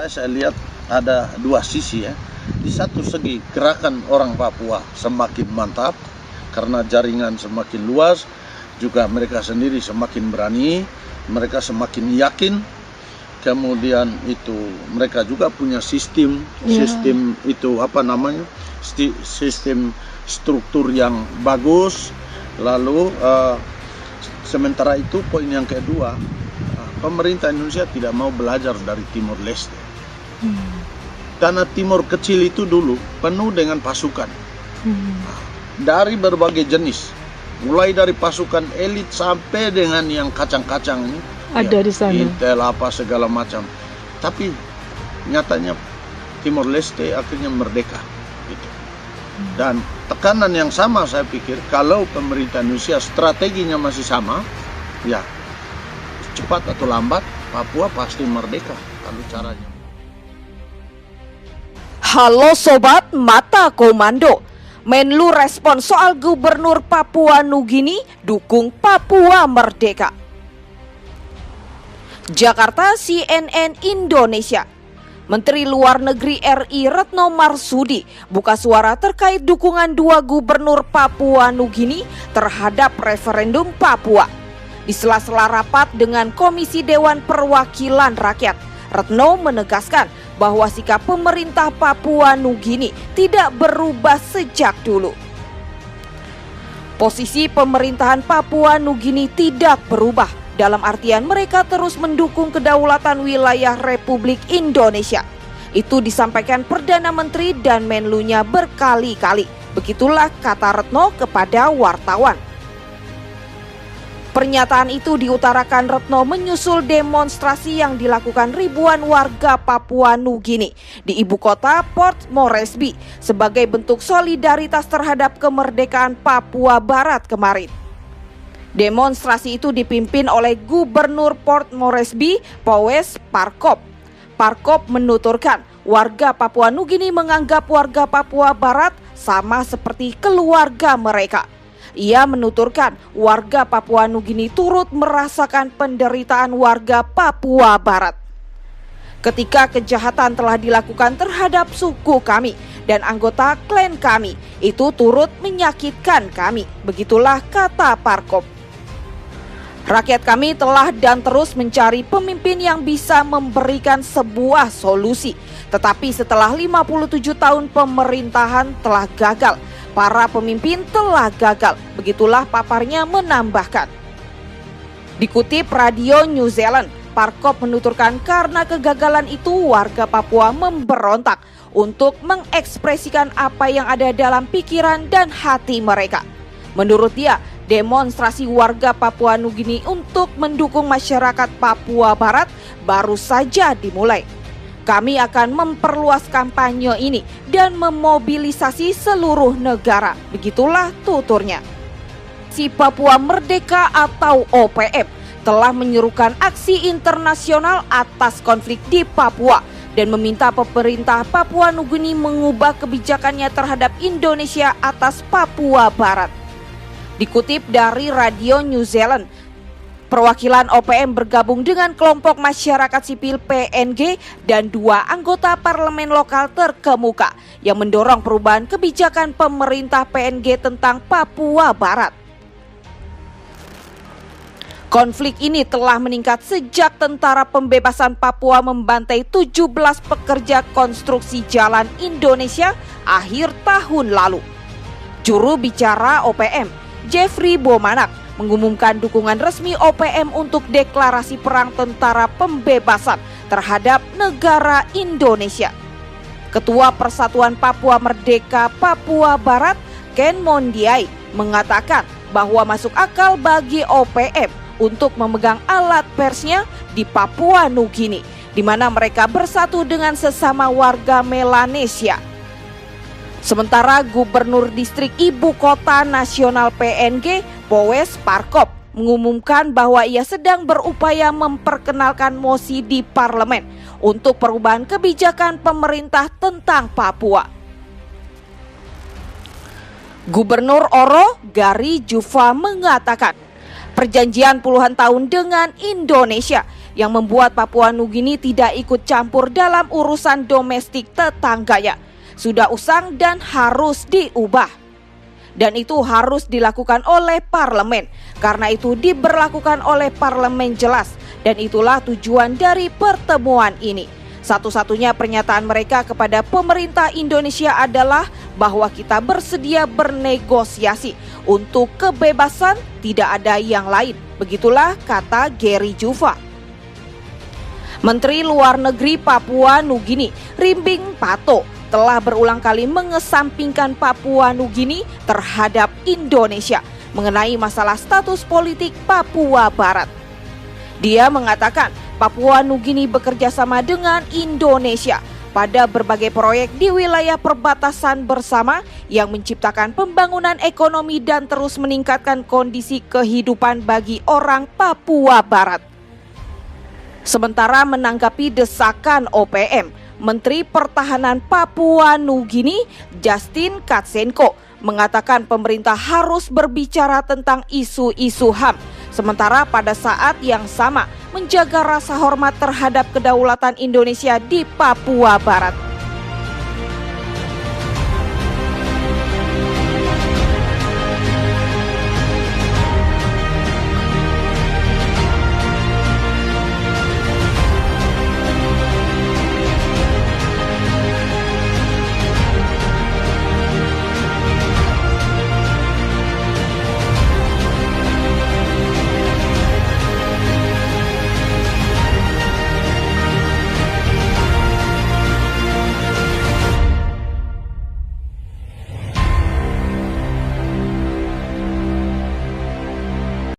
saya lihat ada dua sisi ya. Di satu segi gerakan orang Papua semakin mantap karena jaringan semakin luas, juga mereka sendiri semakin berani, mereka semakin yakin. Kemudian itu mereka juga punya sistem itu apa namanya, sistem struktur yang bagus. Lalu sementara itu poin yang kedua, pemerintah Indonesia tidak mau belajar dari Timor Leste. Karena Timor kecil itu dulu penuh dengan pasukan dari berbagai jenis, mulai dari pasukan elit sampai dengan yang kacang-kacang ini ada di sana. Intel apa segala macam. Tapi nyatanya Timor Leste akhirnya merdeka gitu. Dan tekanan yang sama saya pikir kalau pemerintah Indonesia strateginya masih sama, ya cepat atau lambat Papua pasti merdeka kalau caranya. Halo Sobat Mata Komando, Menlu respon soal Gubernur Papua Nugini dukung Papua merdeka. Jakarta, CNN Indonesia. Menteri Luar Negeri RI Retno Marsudi buka suara terkait dukungan dua gubernur Papua Nugini terhadap referendum Papua. Di sela-sela rapat dengan Komisi Dewan Perwakilan Rakyat, Retno menegaskan bahwa sikap pemerintah Papua Nugini tidak berubah sejak dulu. Posisi pemerintahan Papua Nugini tidak berubah, dalam artian mereka terus mendukung kedaulatan wilayah Republik Indonesia. Itu disampaikan Perdana Menteri dan Menlunya berkali-kali. Begitulah kata Retno kepada wartawan. Pernyataan itu diutarakan Retno menyusul demonstrasi yang dilakukan ribuan warga Papua Nugini di ibu kota Port Moresby sebagai bentuk solidaritas terhadap kemerdekaan Papua Barat kemarin. Demonstrasi itu dipimpin oleh Gubernur Port Moresby, Powes Parkop. Parkop menuturkan warga Papua Nugini menganggap warga Papua Barat sama seperti keluarga mereka. Ia menuturkan warga Papua Nugini turut merasakan penderitaan warga Papua Barat. Ketika kejahatan telah dilakukan terhadap suku kami dan anggota klan kami, itu turut menyakitkan kami. Begitulah kata Parkop. Rakyat kami telah dan terus mencari pemimpin yang bisa memberikan sebuah solusi. Tetapi setelah 57 tahun pemerintahan telah gagal, para pemimpin telah gagal. Begitulah paparnya menambahkan. Dikutip Radio New Zealand, Parkop menuturkan karena kegagalan itu warga Papua memberontak untuk mengekspresikan apa yang ada dalam pikiran dan hati mereka. Menurut dia, demonstrasi warga Papua Nugini untuk mendukung masyarakat Papua Barat baru saja dimulai. Kami akan memperluas kampanye ini dan memobilisasi seluruh negara. Begitulah tuturnya. Si Papua Merdeka atau OPM telah menyerukan aksi internasional atas konflik di Papua dan meminta pemerintah Papua Nugini mengubah kebijakannya terhadap Indonesia atas Papua Barat. Dikutip dari Radio New Zealand, perwakilan OPM bergabung dengan kelompok masyarakat sipil PNG dan dua anggota parlemen lokal terkemuka yang mendorong perubahan kebijakan pemerintah PNG tentang Papua Barat. Konflik ini telah meningkat sejak Tentara Pembebasan Papua membantai 17 pekerja konstruksi jalan Indonesia akhir tahun lalu. Juru bicara OPM, Jeffrey Bomanak, mengumumkan dukungan resmi OPM untuk deklarasi perang Tentara Pembebasan terhadap negara Indonesia. Ketua Persatuan Papua Merdeka Papua Barat, Ken Mondiai, mengatakan bahwa masuk akal bagi OPM untuk memegang alat persnya di Papua Nugini, di mana mereka bersatu dengan sesama warga Melanesia. Sementara Gubernur Distrik Ibu Kota Nasional PNG, Powes Parkop, mengumumkan bahwa ia sedang berupaya memperkenalkan mosi di parlemen untuk perubahan kebijakan pemerintah tentang Papua. Gubernur Oro, Gary Jufa, mengatakan perjanjian puluhan tahun dengan Indonesia yang membuat Papua Nugini tidak ikut campur dalam urusan domestik tetangganya. Sudah usang dan harus diubah. Dan itu harus dilakukan oleh parlemen. Karena itu diberlakukan oleh parlemen jelas. Dan itulah tujuan dari pertemuan ini. Satu-satunya pernyataan mereka kepada pemerintah Indonesia adalah bahwa kita bersedia bernegosiasi untuk kebebasan, tidak ada yang lain. Begitulah kata Gary Jufa. Menteri Luar Negeri Papua Nugini, Rimbing Pato, telah berulang kali mengesampingkan Papua Nugini terhadap Indonesia mengenai masalah status politik Papua Barat. Dia mengatakan Papua Nugini bekerja sama dengan Indonesia pada berbagai proyek di wilayah perbatasan bersama yang menciptakan pembangunan ekonomi dan terus meningkatkan kondisi kehidupan bagi orang Papua Barat. Sementara menanggapi desakan OPM, Menteri Pertahanan Papua Nugini Justin Katsenko mengatakan pemerintah harus berbicara tentang isu-isu HAM. Sementara pada saat yang sama menjaga rasa hormat terhadap kedaulatan Indonesia di Papua Barat.